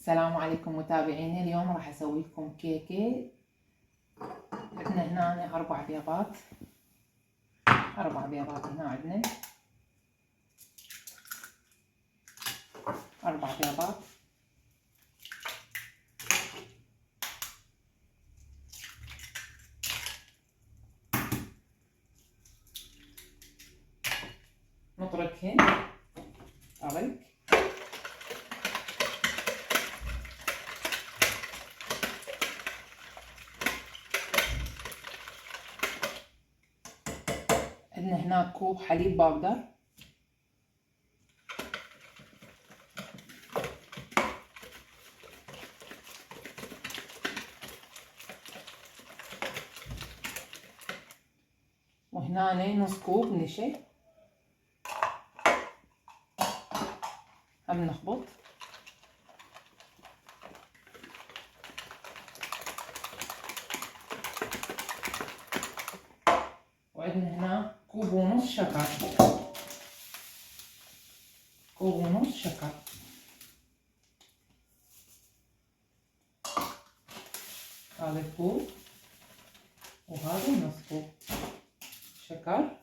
السلام عليكم متابعيني. اليوم راح اسوي لكم كيكه. عندنا هنا 4 بيضات. 4 بيضات هنا عندنا 4 بيضات. نتركهن طريق. عندنا هنا كوب حليب باودر. وهنا نص كوب نشا. هم نخبط. وعندنا هنا كوب ونص شكر. كوب ونص شكر. هذا كوب وهذا نص كوب شكر.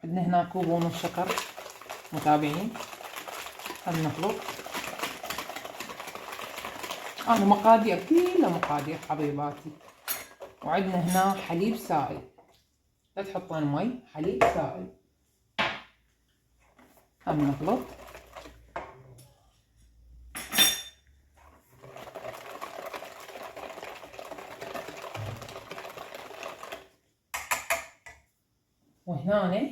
عندنا هنا كوب ونص شكر متابعين. هم نخلط. انا مقادير كلها مقادير حبيباتي. وعندنا هنا حليب سائل، لا تحطون مي، حليب سائل. هم نخلط. وهنا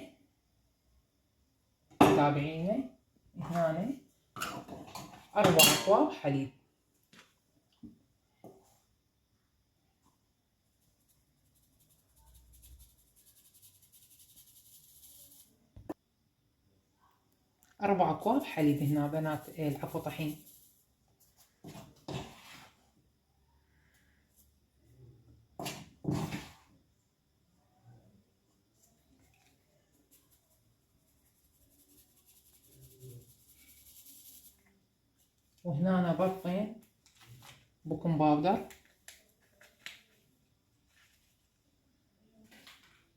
متابعيني هنا 4 أكواب حليب. أربع أكواب حليب هنا بنات، العفو طحين. وهنا برفين بوكن باودر،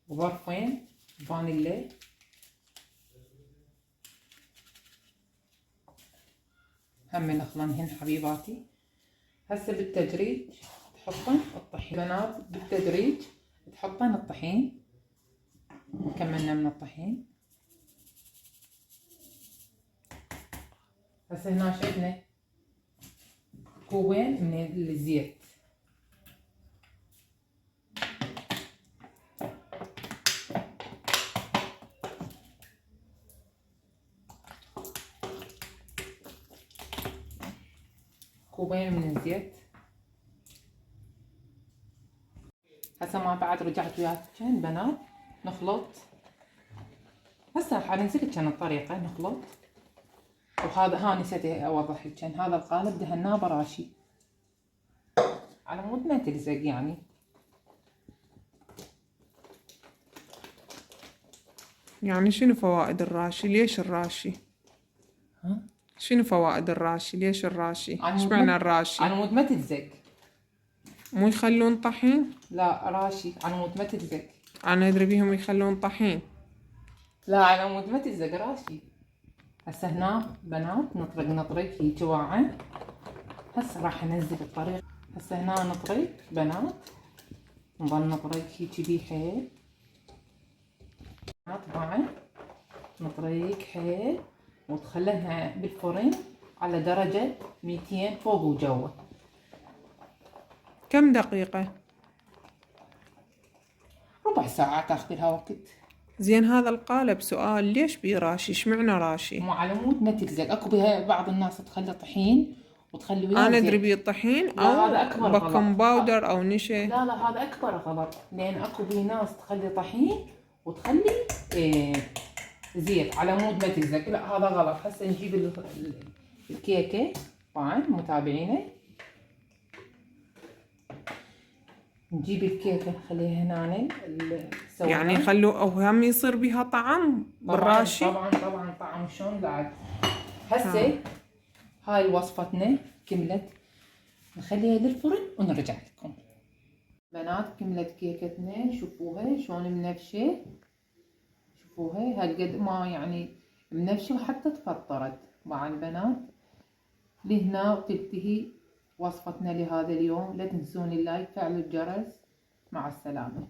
وبرفين فانيليا. هم نخلنهن حبيباتي. هسه بالتدريج تحطن الطحين بنات، بالتدريج تحطن الطحين. كملنا من الطحين. هسه هنا عندنا كوبين من الزيت. كوبين من الزيت. هسه ما بعد رجعت وياكن بنات نخلط. هسه حننزل لكن الطريقة نخلط. وهذا ها نسيت اوضح لكن هذا القالب دهناه براشي على مود ما تلزق يعني. يعني شنو فوائد الراشي؟ ليش الراشي؟ ها؟ شنو فوائد الراشي؟ ليش الراشي؟ ايش مود معنى الراشي؟ على مود ما تلزق. مو يخلون طحين؟ لا راشي على مود ما تلزق. انا ادري بيهم يخلون طحين. لا على مود ما تلزق راشي. هسه هنا بنات نطرق هيك واعي. هسه راح انزل الطريق. هسه هنا نطرق بنات، نظل نطرق هيك بيه حيل. طبعا نطرق حيل وتخليها بالفرن على درجة 200 فوق وجوا. كم دقيقة؟ ربع ساعة تاخذ لها وقت. زين هذا القالب سؤال، ليش بيه راشي؟ ايش معنى راشي؟ مو على مود ما تلزق. اكو بها بعض الناس تخلي طحين وتخلي وياه انا زيت. ادري بيه طحين لا او هذا اكبر غلط. بكم باودر او نشا. لا هذا اكبر غلط. لان اكو بيه ناس تخلي طحين وتخلي زيت على مود ما تلزق. لا هذا غلط. هسه نجيب الكيكة طبعا متابعيني. نجيب الكيكة نخليها هنا يعني خلوا او هم يصير بها طعم بالراشي. طبعا طعم شلون بعد. هسه هاي وصفتنا كملت، نخليها للفرن ونرجع لكم. بنات كملت كيكتنا، شوفوها شلون منفشه، شوفوها هالقد ما يعني منفشه وحتى تفطرت. مع البنات لهنا تنتهي وصفتنا لهذا اليوم. لا تنسون اللايك، فعلوا الجرس. مع السلامة.